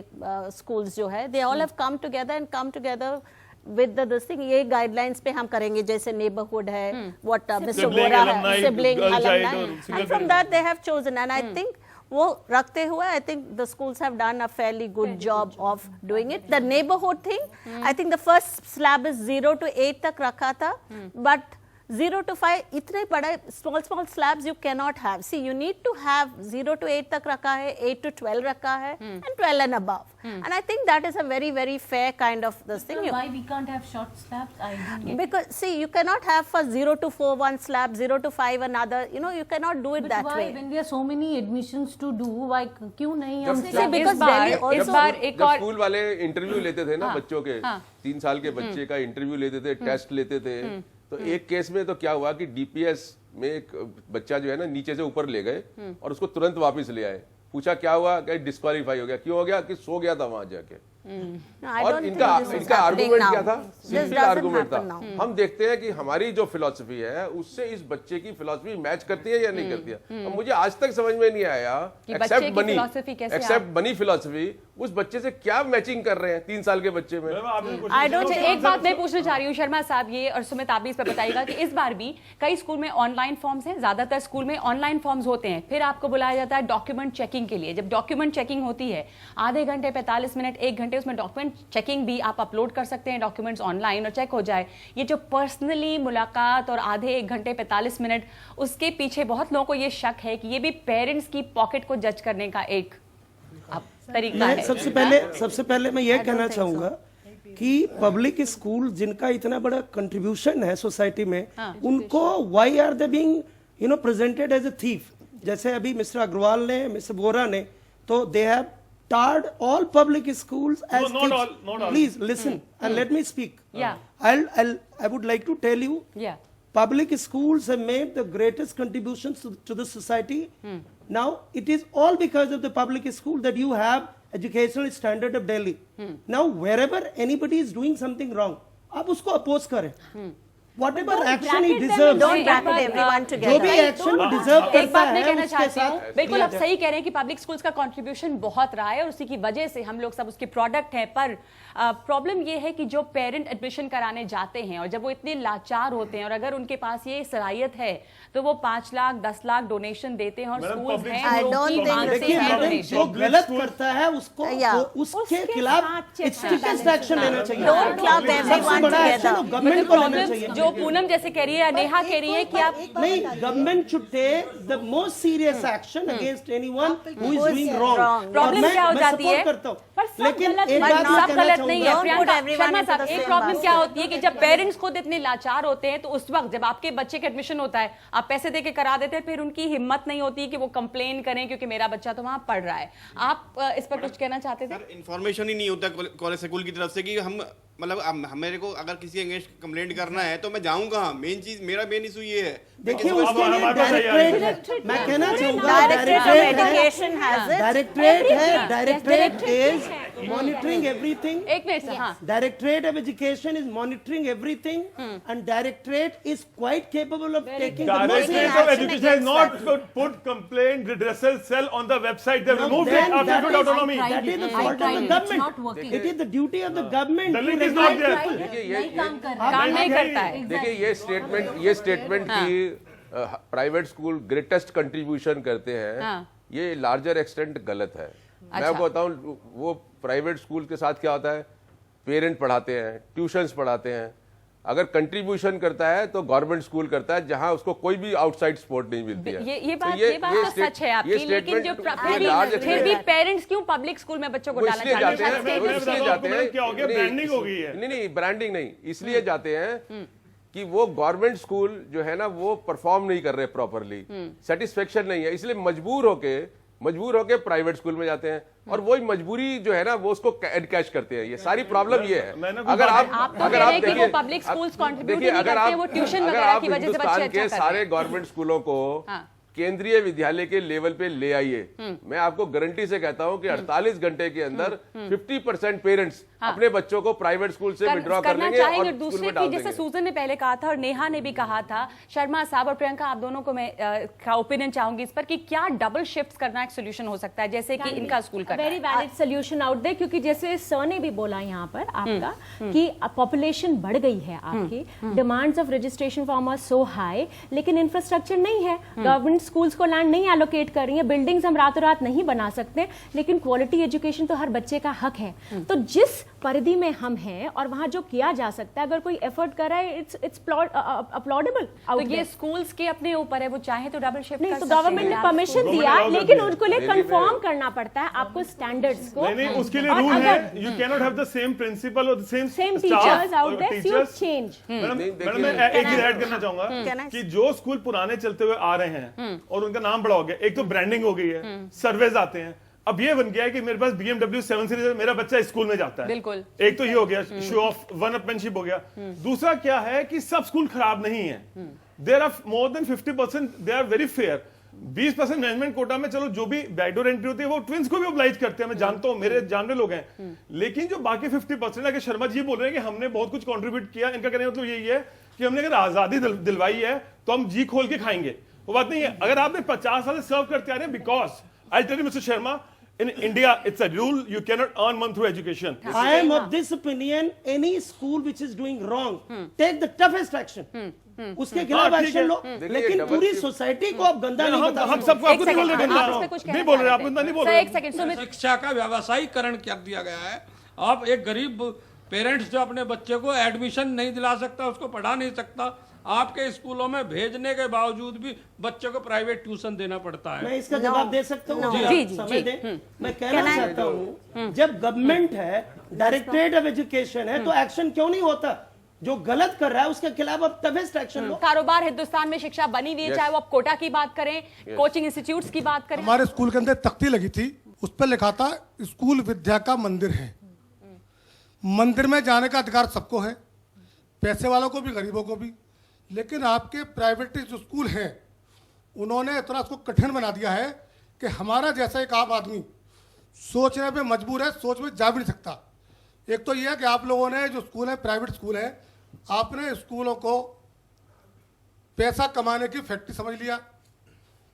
[SPEAKER 3] schools jo hai, they all have come together with this thing, ye guidelines pe hum karenge, jaise neighborhood hai, what Mr. Vora hai, sibling alumni, and from that they have chosen, and I think वो रखते हुए I think the schools have done a fairly good job of doing it. The neighborhood thing, I think the first slab is 0 to 8 तक रखा था, but 0 to 5 इतने बड़े small slabs you cannot have. See, you need to have 0 to 8 तक रखा है, 8 to 12 रखा है, and 12 and above. And I think that is a very, very fair kind of this thing.
[SPEAKER 2] Why we can't have short slabs? I don't get.
[SPEAKER 3] Because see, you cannot have for 0 to 4 one slab, 0 to 5 another. You know, you cannot do it
[SPEAKER 2] But
[SPEAKER 3] that
[SPEAKER 2] why,
[SPEAKER 3] way.
[SPEAKER 2] when we have so many admissions to do, why क्यों नहीं हम?
[SPEAKER 3] See, because Delhi also.
[SPEAKER 1] इस बार एक
[SPEAKER 8] जब
[SPEAKER 1] और
[SPEAKER 8] school वाले interview लेते थे ना बच्चों के, 3 साल के बच्चे का इंटरव्यू लेते थे, टेस्ट लेते थे, तो एक केस में तो क्या हुआ कि डीपीएस में एक बच्चा जो है ना नीचे से ऊपर ले गए और उसको तुरंत वापस ले आए। पूछा क्या हुआ, क्या डिस्क्वालीफाई हो गया, क्यों हो गया, कि सो गया था वहां जाके। और इनका आर्गुमेंट क्या था? सिंपल आर्गुमेंट था, हम देखते हैं कि हमारी जो फिलॉसफी है उससे इस बच्चे की फिलॉसफी मैच करती है या नहीं करती है। और मुझे आज तक समझ में नहीं आया एक्सेप्ट बनी फिलॉसफी उस बच्चे से क्या मैचिंग कर रहे हैं 3 साल के बच्चे में।
[SPEAKER 1] एक बात मैं पूछना चाह रही हूँ शर्मा साहब, ये और सुमित आप भी इस पर बताइएगा कि इस बार भी कई स्कूल में ऑनलाइन फॉर्म्स हैं, ज्यादातर स्कूल में ऑनलाइन फॉर्म्स होते हैं, फिर आपको बुलाया जाता है डॉक्यूमेंट चेकिंग के लिए। जब डॉक्यूमेंट चेकिंग होती है आधे घंटे 45 मिनट 1 घंटे उसमें डॉक्यूमेंट चेकिंग भी आप अपलोड कर सकते हैं, डॉक्यूमेंट्स ऑनलाइन और चेक हो जाए। ये जो पर्सनली मुलाकात और आधे 1 घंटे 45 मिनट, उसके पीछे बहुत लोगों को ये शक है कि ये भी पेरेंट्स की पॉकेट को जज करने का एक तरीका है।
[SPEAKER 7] सबसे पहले मैं ये कहना चाहूंगा कि पब्लिक स्कूल जिनका इतना बड़ा कंट्रीब्यूशन है सोसाइटी में, उनको why are they being presented as a thief? जैसे अभी मिस्टर अग्रवाल ने, मिस्टर वोरा ने, तो they have tarred all public schools as
[SPEAKER 5] not all.
[SPEAKER 7] Please listen and let me speak. I would like to tell you, public schools have made the greatest contributions to the society. Now it is all because of the public school that you have educational standard of Delhi. Now wherever anybody is doing something wrong, आप उसको oppose करें. Whatever action he deserves,
[SPEAKER 3] don't bracket everyone together.
[SPEAKER 7] जो भी action deserve करता है,
[SPEAKER 1] एक बात मैं कहना चाहती हूँ, बिल्कुल आप सही कह रहे हैं कि पब्लिक स्कूल्स का कंट्रीब्यूशन बहुत रहा है और उसी की वजह से हम लोग सब उसके प्रोडक्ट हैं। पर प्रॉब्लम ये है कि जो पेरेंट एडमिशन कराने जाते हैं और जब वो इतने लाचार होते हैं और अगर उनके पास ये सलाहियत है तो वो 5 लाख 10 लाख डोनेशन देते हैं और स्कूल्स हैं जो मांगते हैं डोनेशन।
[SPEAKER 7] जो गलत करता है उसको उसके खिलाफ स्ट्रिक्टेस्ट एक्शन लेना चाहिए।
[SPEAKER 3] Don't club everyone together.
[SPEAKER 7] Government को लेना चाहिए।
[SPEAKER 1] जो पूनम जैसे कह रही है, नेहा कह रही है कि आप
[SPEAKER 7] नहीं, government should take the most serious action against anyone who is doing wrong.
[SPEAKER 1] Problem क्या हो जाती है?
[SPEAKER 6] पर सब
[SPEAKER 7] लेकिन
[SPEAKER 6] गलत
[SPEAKER 7] एक
[SPEAKER 6] है।
[SPEAKER 7] बात मैं
[SPEAKER 1] सब
[SPEAKER 7] कहना
[SPEAKER 1] गलत नहीं है
[SPEAKER 7] चाहूंगा,
[SPEAKER 1] Priyanka
[SPEAKER 3] Don't put everyone
[SPEAKER 1] Sharma
[SPEAKER 3] into
[SPEAKER 1] साहब।
[SPEAKER 3] the
[SPEAKER 1] एक
[SPEAKER 3] same
[SPEAKER 1] प्रॉब्लम
[SPEAKER 3] basket.
[SPEAKER 1] क्या होती है कि जब पेरेंट्स खुद इतने लाचार होते हैं तो उस वक्त जब आपके बच्चे का एडमिशन होता है आप पैसे दे के करा देते हैं, फिर उनकी हिम्मत नहीं होती कि वो कंप्लेन करें क्योंकि मेरा बच्चा तो वहां पढ़ रहा है। आप इस पर कुछ कहना चाहते थे?
[SPEAKER 9] इन्फॉर्मेशन ही नहीं होता कॉलेज स्कूल की तरफ से कि हम मतलब मेरे को अगर किसी अगेंस्ट कंप्लेंट करना है तो मैं जाऊँ कहाँ? मेन चीज मेरा मेन इशू ये है।
[SPEAKER 7] देखिए
[SPEAKER 9] मैं
[SPEAKER 7] उसके लिए
[SPEAKER 5] हमारे पास
[SPEAKER 7] डायरेक्टरेट, मैं कहना चाहूंगा
[SPEAKER 3] Directorate of Education has it.
[SPEAKER 7] Directorate है, डायरेक्टरेट इज मॉनिटरिंग एवरीथिंग,
[SPEAKER 1] एक मिनट से, हाँ
[SPEAKER 7] Directorate of Education is monitoring everything, and Directorate is quite capable of taking the most
[SPEAKER 5] Directorate of Education has not put complaint redressal cell on the website. They
[SPEAKER 7] Now
[SPEAKER 5] removed
[SPEAKER 7] then,
[SPEAKER 5] it after
[SPEAKER 7] that
[SPEAKER 5] good
[SPEAKER 7] is-
[SPEAKER 5] autonomy.
[SPEAKER 7] that is the
[SPEAKER 2] I
[SPEAKER 7] fault of
[SPEAKER 2] tried
[SPEAKER 7] the
[SPEAKER 2] it.
[SPEAKER 7] government.
[SPEAKER 2] It's not working.
[SPEAKER 7] It is the duty of the government
[SPEAKER 5] The
[SPEAKER 7] to
[SPEAKER 5] link is
[SPEAKER 7] regulate
[SPEAKER 5] not there.
[SPEAKER 7] people.
[SPEAKER 8] देखिए
[SPEAKER 2] नहीं काम कर रहा
[SPEAKER 1] काम नहीं
[SPEAKER 5] नहीं,
[SPEAKER 1] करता है।
[SPEAKER 8] देखिए ये स्टेटमेंट की प्राइवेट स्कूल ग्रेटेस्ट कंट्रीब्यूशन करते हैं,
[SPEAKER 1] हाँ।
[SPEAKER 8] ये लार्जर एक्सटेंट गलत है। मैं
[SPEAKER 1] अच्छा।
[SPEAKER 8] आपको बताऊं वो प्राइवेट स्कूल के साथ क्या होता है, पेरेंट पढ़ाते हैं, ट्यूशंस पढ़ाते हैं। अगर कंट्रीब्यूशन करता है तो गवर्नमेंट स्कूल करता है जहां उसको कोई भी आउटसाइड सपोर्ट नहीं मिलती है।
[SPEAKER 1] ये
[SPEAKER 8] तो
[SPEAKER 1] बात तो सच है आपकी, लेकिन जो फिर भी पेरेंट्स क्यों पब्लिक स्कूल में बच्चों को
[SPEAKER 8] वो
[SPEAKER 1] डालना
[SPEAKER 8] इसलिए
[SPEAKER 1] चाहते
[SPEAKER 8] जाते हैं,
[SPEAKER 1] हैं?
[SPEAKER 8] वो इसलिए जाते हैं,
[SPEAKER 5] क्या हो गया?
[SPEAKER 8] नहीं,
[SPEAKER 5] ब्रांडिंग हो गई है।
[SPEAKER 8] नहीं ब्रांडिंग नहीं, इसलिए जाते हैं कि वो गवर्नमेंट स्कूल जो है ना वो परफॉर्म नहीं कर रहे प्रॉपरली, सेटिस्फेक्शन नहीं है, इसलिए मजबूर होके प्राइवेट स्कूल में जाते हैं और वही मजबूरी जो है ना वो उसको कैश करते हैं। ये सारी प्रॉब्लम ये है।
[SPEAKER 5] अगर
[SPEAKER 1] आप तो कह रहे हैं कि वो public schools contribute ही नहीं करते, वो tuition वगैरह की वजह से बच्चे अच्छा कर रहे हैं।
[SPEAKER 8] सारे गवर्नमेंट स्कूलों को
[SPEAKER 1] हाँ।
[SPEAKER 8] केंद्रीय विद्यालय के लेवल पे ले आइए। मैं आपको गारंटी से कहता हूं कि 48 घंटे के अंदर 50% पेरेंट्स अपने बच्चों को प्राइवेट स्कूल से विड्रॉ कर
[SPEAKER 1] करना
[SPEAKER 8] लेंगे
[SPEAKER 1] चाहेंगे।
[SPEAKER 8] और
[SPEAKER 1] और
[SPEAKER 8] स्कूल
[SPEAKER 1] दूसरे
[SPEAKER 8] में डाल
[SPEAKER 1] की जैसे
[SPEAKER 8] देंगे।
[SPEAKER 1] सूजन ने पहले कहा था और नेहा ने भी कहा था, शर्मा साहब और प्रियंका आप दोनों को मैं का ओपिनियन चाहूंगी इस पर कि क्या डबल शिफ्ट करना एक सोल्यूशन हो सकता है जैसे कि इनका स्कूल का
[SPEAKER 6] very valid solution out there, क्योंकि जैसे सर ने भी बोला यहाँ पर आपका कि पॉपुलेशन बढ़ गई है आपकी, demands of registration form are so high, लेकिन इंफ्रास्ट्रक्चर नहीं है। गवर्नमेंट स्कूल्स को लैंड नहीं एलोकेट कर रही है, बिल्डिंग्स हम रातों रात नहीं बना सकते, लेकिन क्वालिटी एजुकेशन तो हर बच्चे का हक है। तो जिस परिधि में हम हैं और वहां जो किया जा सकता है, अगर कोई एफर्ट कर रहा है, इट्स अपलॉडेबल।
[SPEAKER 1] तो ये स्कूल्स के अपने ऊपर है, वो चाहे तो डबल शिफ्ट
[SPEAKER 6] नहीं
[SPEAKER 1] कर
[SPEAKER 6] तो
[SPEAKER 1] सकते हैं।
[SPEAKER 6] गवर्नमेंट ने परमिशन
[SPEAKER 5] Government
[SPEAKER 6] दिया,
[SPEAKER 5] allow
[SPEAKER 6] लेकिन
[SPEAKER 5] करती है।
[SPEAKER 6] उनको लिए कंफर्म करना पड़ता है आपको स्टैंडर्ड्स को।
[SPEAKER 5] नहीं उसके लिए
[SPEAKER 6] और
[SPEAKER 5] रूल
[SPEAKER 6] अगर-
[SPEAKER 5] है, you can not have the same principal और the same
[SPEAKER 6] Same teachers out there, you change.
[SPEAKER 5] Madam
[SPEAKER 8] देखिए-
[SPEAKER 5] मैं एक चीज ऐड करना चाहूंगा
[SPEAKER 3] Can I-
[SPEAKER 5] कि जो स्कूल पुराने चलते हुए आ रहे हैं और उनका नाम बड़ा हो गया, एक तो ब्रांडिंग हो गई है, सर्वेज आते हैं, अब ये बन गया है कि मेरे पास BMW 7 सीरीज है, मेरा बच्चा स्कूल में जाता है।
[SPEAKER 1] बिल्कुल।
[SPEAKER 5] एक तो ये हो गया, शो ऑफ वन अपमैनशिप हो गया। दूसरा क्या है कि सब स्कूल खराब नहीं है, there are more than 50% they are very fair. 20% management quota में चलो जो भी बैकडोर एंट्री होती है वो ट्विंस को भी ऑब्लाइज करते हैं, मैं जानता हूं, मेरे जानने लोग हैं। लेकिन जो बाकी 50% है, शर्मा जी बोल रहे हैं कि हमने बहुत कुछ कंट्रीब्यूट किया, इनका कहने का मतलब यही है कि हमने अगर आजादी दिलवाई है तो हम जी खोल के खाएंगे, वो बात नहीं है। अगर आपने 50 साल से सर्व करते आ रहे हैं, because I tell you mister Sharma, in India it's a rule, you cannot earn one through education.
[SPEAKER 7] I am of this opinion, any school which is doing wrong, take the toughest action. उसके खिलाफ
[SPEAKER 5] हाँ, ठीक
[SPEAKER 7] action
[SPEAKER 5] है।
[SPEAKER 7] लो,
[SPEAKER 8] देखिए,
[SPEAKER 7] लेकिन
[SPEAKER 8] double
[SPEAKER 7] पूरी
[SPEAKER 8] shift-
[SPEAKER 7] society को आप गंदा नहीं बता
[SPEAKER 5] हम
[SPEAKER 7] सकते।
[SPEAKER 5] सबको आपको नहीं बोल रहे गंदा,
[SPEAKER 1] आप इस पे कुछ कहना
[SPEAKER 5] नहीं बोल रहे,
[SPEAKER 1] चाहते
[SPEAKER 5] आप इतना नहीं बोल
[SPEAKER 1] सर,
[SPEAKER 5] रहे।
[SPEAKER 1] एक सेकंड सुमित।
[SPEAKER 10] शिक्षा का व्यावसायीकरण कर दिया गया है। आप एक गरीब पेरेंट्स जो अपने बच्चे को एडमिशन नहीं दिला सकता, उसको पढ़ा नहीं सकता, आपके स्कूलों में भेजने के बावजूद भी बच्चे को प्राइवेट ट्यूशन देना पड़ता है।
[SPEAKER 7] मैं इसका जवाब दे सकता हूँ,
[SPEAKER 1] जी, जी,
[SPEAKER 7] समय
[SPEAKER 1] जी।
[SPEAKER 7] दें। मैं कहना चाहता हूँ, जब गवर्नमेंट है, डायरेक्टरेट ऑफ एजुकेशन है, तो एक्शन क्यों नहीं होता? जो गलत कर रहा है उसके खिलाफ अब तबेस्ट एक्शन लो।
[SPEAKER 1] कारोबार हिंदुस्तान में शिक्षा बनी हुई है, चाहे वो आप कोटा की बात करें, कोचिंग इंस्टीट्यूट्स की बात करें।
[SPEAKER 11] हमारे स्कूल के अंदर तख्ती लगी थी, उस पर लिखा था स्कूल विद्या का मंदिर है। मंदिर में जाने का अधिकार सबको है, पैसे वालों को भी, गरीबों को भी। लेकिन आपके प्राइवेट जो स्कूल हैं उन्होंने इतना उसको कठिन बना दिया है कि हमारा जैसा एक आम आदमी सोचने पे मजबूर है, सोच में जा भी नहीं सकता। एक तो ये है कि आप लोगों ने जो स्कूल है, प्राइवेट स्कूल है, आपने स्कूलों को पैसा कमाने की फैक्ट्री समझ लिया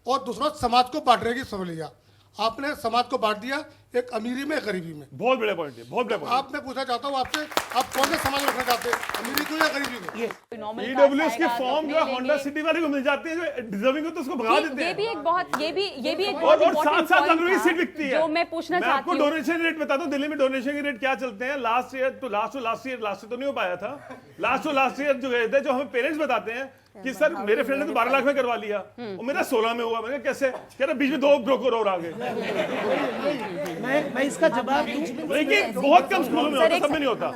[SPEAKER 11] और दूसरा समाज को बांटने की समझ लिया। आपने समाज को बांट दिया, एक अमीरी में, गरीबी में।
[SPEAKER 5] बहुत बड़े पॉइंट है, बहुत बड़े पॉइंट।
[SPEAKER 11] आप मैं पूछना चाहता हूँ आपसे, आप कौन से समाज में रखना चाहते हैं, अमीरी को या गरीबी को?
[SPEAKER 1] नॉर्मल
[SPEAKER 5] ईडब्ल्यूएस के फॉर्म जो होंडा सिटी वाले को मिल जाते हैं, जो डिजर्विंग हो तो उसको भगा देते
[SPEAKER 1] ये
[SPEAKER 5] हैं।
[SPEAKER 1] भी एक बहुत ये भी एक
[SPEAKER 5] और
[SPEAKER 1] बहुत
[SPEAKER 5] साथ
[SPEAKER 1] important
[SPEAKER 5] साथ
[SPEAKER 1] point
[SPEAKER 5] लग्जरी
[SPEAKER 1] था,
[SPEAKER 5] सीट बिकती है।
[SPEAKER 1] जो मैं पूछना
[SPEAKER 5] मैं
[SPEAKER 1] चाहती
[SPEAKER 5] आपको
[SPEAKER 1] हूँ।
[SPEAKER 5] डोनेशन रेट बताता हूँ, दिल्ली में डोनेशन के रेट क्या चलते हैं। लास्ट ईयर तो नहीं हो पाया था, लास्ट ईयर जो गए थे, जो हमें पेरेंट्स बताते हैं कि सर मेरे फ्रेंड ने तो 12 लाख में करवा लिया और मेरा 16 में हुआ। मैंने कहा कैसे? कह रहा बीच में 2 ब्रोकर और आ गए।
[SPEAKER 7] मैं इसका जवाब दूं,
[SPEAKER 5] लेकिन बहुत कम स्कूलों में होता, सब में नहीं होता।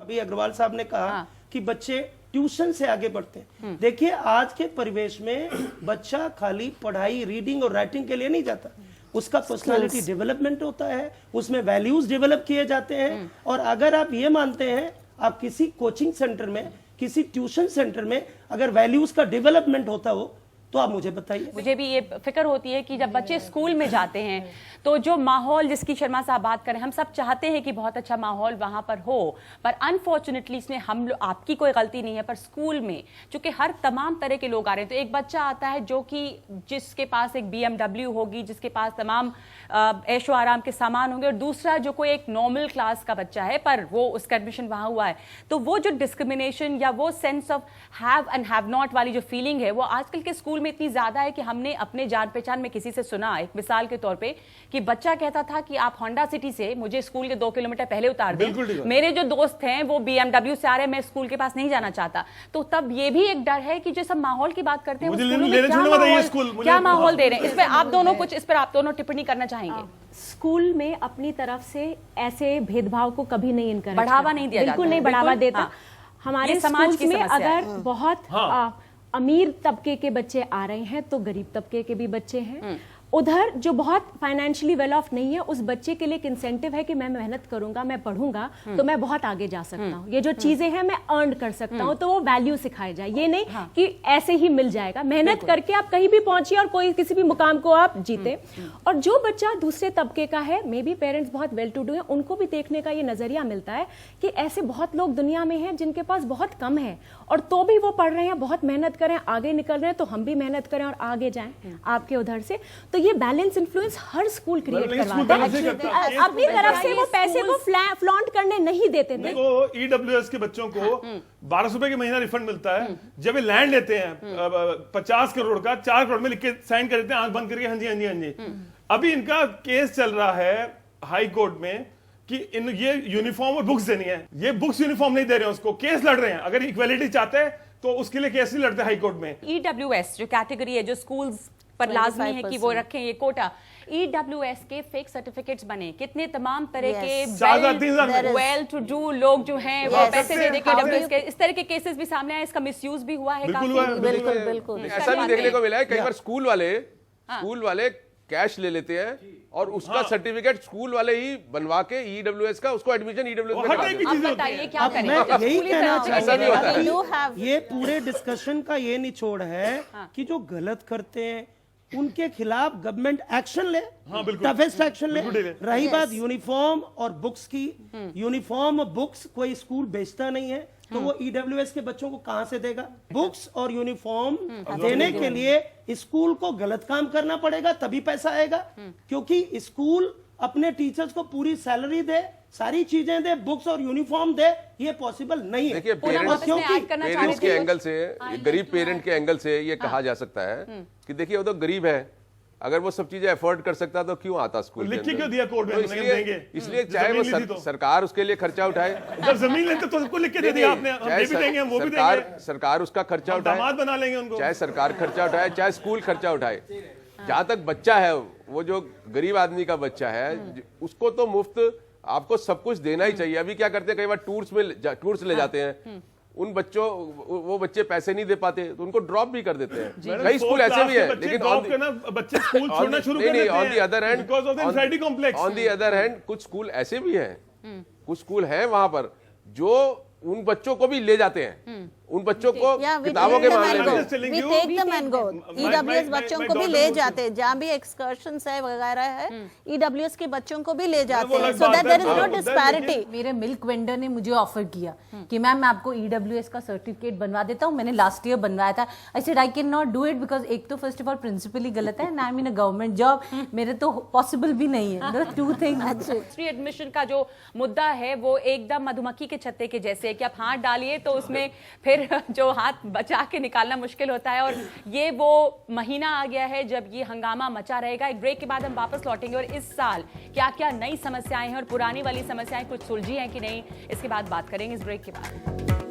[SPEAKER 7] अभी अग्रवाल साहब ने कहा कि बच्चे ट्यूशन से आगे बढ़ते हैं। देखिए आज के परिवेश में बच्चा खाली पढ़ाई, रीडिंग और राइटिंग के लिए नहीं जाता, उसका पर्सनालिटी डेवलपमेंट होता है, उसमें वैल्यूज डेवलप किए जाते हैं। और अगर आप ये मानते हैं, आप किसी कोचिंग सेंटर में, किसी ट्यूशन सेंटर में अगर वैल्यूज का डेवलपमेंट होता हो तो आप मुझे बताइए।
[SPEAKER 1] मुझे भी ये फिक्र होती है कि जब बच्चे स्कूल में जाते हैं तो जो माहौल जिसकी शर्मा साहब बात करें, हम सब चाहते हैं कि बहुत अच्छा माहौल वहां पर हो, पर अनफॉर्चुनेटली इसमें हम लोग, आपकी कोई गलती नहीं है, पर स्कूल में चूंकि हर तमाम तरह के लोग आ रहे हैं, तो एक बच्चा आता है जो कि जिसके पास एक BMW होगी, जिसके पास तमाम ऐशो आराम के सामान होंगे, और दूसरा जो कोई एक नॉर्मल क्लास का बच्चा है पर वो उसका एडमिशन वहां हुआ है, तो वो जो डिस्क्रिमिनेशन या वो sense of have and have not वाली जो फीलिंग है वो आजकल के स्कूल में इतनी ज्यादा है कि हमने अपने जान पहचान में किसी से सुना, एक मिसाल के तौर पे, कि बच्चा कहता था कि आप होंडा सिटी से मुझे स्कूल के 2 किलोमीटर पहले उतार दें, मेरे जो दोस्त हैं वो BMW से आ रहे हैं, मैं स्कूल के पास नहीं जाना चाहता। तो तब ये भी एक डर है कि जो सब माहौल की बात करते हैं वो क्या माहौल दे रहे हैं। इस पर आप दोनों कुछ, इस पर आप दोनों टिप्पणी करना चाहेंगे?
[SPEAKER 6] स्कूल में अपनी तरफ से ऐसे भेदभाव को कभी नहीं इनकरेज,
[SPEAKER 1] बढ़ावा नहीं दिया,
[SPEAKER 6] बिल्कुल नहीं बढ़ावा देता। हमारे समाज में अगर बहुत अमीर तबके के बच्चे आ रहे हैं तो गरीब तबके के भी बच्चे हैं। उधर जो बहुत फाइनेंशियली वेल ऑफ नहीं है, उस बच्चे के लिए एक इंसेंटिव है कि मैं मेहनत करूंगा, मैं पढ़ूंगा तो मैं बहुत आगे जा सकता हूँ, ये जो चीजें हैं मैं अर्न कर सकता हूँ, तो वो वैल्यू सिखाई जाए। ये नहीं कि ऐसे ही मिल जाएगा, मेहनत करके आप कहीं भी पहुंचिए और कोई किसी भी मुकाम को आप जीते। और जो बच्चा दूसरे तबके का है, मे बी पेरेंट्स बहुत वेल टू डू है, उनको भी देखने का ये नजरिया मिलता है कि ऐसे बहुत लोग दुनिया में हैं जिनके पास बहुत कम है और तो भी वो पढ़ रहे हैं, बहुत मेहनत करें, आगे निकल रहे हैं, तो हम भी मेहनत करें और आगे जाएं आपके उधर से। तो ये बैलेंस इन्फ्लुएंस हर स्कूल क्रिएट करवाता है, अपनी तरफ से वो पैसे को फ्लॉन्ट करने नहीं देते थे।
[SPEAKER 5] EWS के बच्चों को 1200 रुपए के महीना रिफंड मिलता है, जब ये लैंड लेते हैं 50 करोड़ का, 4 करोड़ में लिख के साइन कर देते हैं, आंख बंद करके हाँ जी हाँ जी हाँ जी। अभी इनका केस चल रहा है हाई कोर्ट में कि इन ये यूनिफॉर्म और बुक्स देनी है, ये बुक्स यूनिफॉर्म नहीं दे रहे हैं उसको, केस लड़ रहे हैं। अगर इक्वालिटी चाहते हैं तो उसके लिए केस नहीं लड़ते हाई कोर्ट में।
[SPEAKER 1] EWS जो कैटेगरी है, जो स्कूल्स पर लाजमी है कि वो रखें ये कोटा, EWS के फेक सर्टिफिकेट्स बने, कितने तमाम तरह के वेल टू डू लोग जो हैं वो पैसे दे देके EWS के, इस तरह के केसेस भी सामने आए, इसका मिसयूज भी हुआ है काफी।
[SPEAKER 3] बिल्कुल
[SPEAKER 8] ऐसा भी देखने को मिला है कई बार स्कूल वाले कैश ले लेते हैं और उसका सर्टिफिकेट स्कूल वाले ही बनवा के EWS का, उसको एडमिशन EWS में करा देते हैं।
[SPEAKER 1] अब बताइए क्या करें?
[SPEAKER 7] मैं यही कहना
[SPEAKER 8] ऐसा भी होता है।
[SPEAKER 7] चाहता हूं, ये पूरे डिस्कशन का ये निचोड़ है कि जो गलत करते हैं उनके खिलाफ गवर्नमेंट एक्शन ले, टफेस्ट एक्शन ले। रही बात यूनिफॉर्म और बुक्स की, यूनिफॉर्म बुक्स कोई स्कूल बेचता नहीं है, तो वो EWS के बच्चों को कहां से देगा? बुक्स और यूनिफॉर्म देने के लिए स्कूल को गलत काम करना पड़ेगा, तभी पैसा आएगा। क्योंकि स्कूल अपने टीचर्स को पूरी सैलरी दे, सारी चीजें दे, बुक्स और यूनिफॉर्म दे, ये पॉसिबल नहीं है।
[SPEAKER 8] देखिए पेरेंट्स के एंगल से, गरीब पेरेंट के एंगल से ये कहा जा सकता है कि देखिए वो तो गरीब है, अगर वो सब चीजें अफोर्ड कर सकता तो क्यों आता स्कूल
[SPEAKER 5] लिख के क्यों दिया कोर्ट में?
[SPEAKER 8] इसलिए चाहे वो सरकार उसके लिए खर्चा उठाए,
[SPEAKER 5] जब जमीन लेते तो सबको लिख के दे दिया आपने, हम ये भी देंगे, हम वो भी देंगे,
[SPEAKER 8] सरकार उसका खर्चा उठाए,
[SPEAKER 5] दामाद बना लेंगे उनको,
[SPEAKER 8] चाहे सरकार खर्चा उठाए, चाहे स्कूल खर्चा उठाए। जहां तक बच्चा है, वो जो गरीब आदमी का बच्चा है, उसको तो मुफ्त आपको सब कुछ देना ही चाहिए। अभी क्या करते हैं, कई बार टूर्स ले जाते हैं, उन बच्चों, वो बच्चे पैसे नहीं दे पाते तो उनको ड्रॉप भी कर देते हैं। कई स्कूल ऐसे भी हैं, लेकिन
[SPEAKER 5] बच्चे स्कूल छोड़ना शुरू कर देते हैं
[SPEAKER 8] ऑन दी अदर हैंड कुछ स्कूल ऐसे भी हैं, कुछ स्कूल हैं वहां पर जो उन बच्चों को भी ले जाते हैं, उन बच्चों को किताबों के मामले में
[SPEAKER 3] EWS बच्चों को भी ले जाते हैं, जहाँ भी एक्सकर्शंस है वगैरह है, EWS के बच्चों को भी ले जाते हैं, so that there is no disparity.
[SPEAKER 2] मेरे मिल्क वेंडर ने मुझे ऑफर किया कि मैम मैं आपको EWS का सर्टिफिकेट बनवा देता हूँ, मैंने लास्ट ईयर बनवाया था। I said I can not do it because एक तो फर्स्ट ऑफ ऑल प्रिंसिपली गलत है, ना I mean a government job, मेरे तो पॉसिबल भी नहीं है। Two things.
[SPEAKER 1] फ्री एडमिशन का जो मुद्दा है वो एकदम मधुमक्खी के छत्ते के जैसे है कि आप हाथ डालिए तो उसमें फिर जो हाथ बचा के निकालना मुश्किल होता है, और ये वो महीना आ गया है जब ये हंगामा मचा रहेगा। एक ब्रेक के बाद हम वापस लौटेंगे और इस साल क्या क्या नई समस्याएं हैं और पुरानी वाली समस्याएं कुछ सुलझी हैं कि नहीं, इसके बाद बात करेंगे इस ब्रेक के बाद।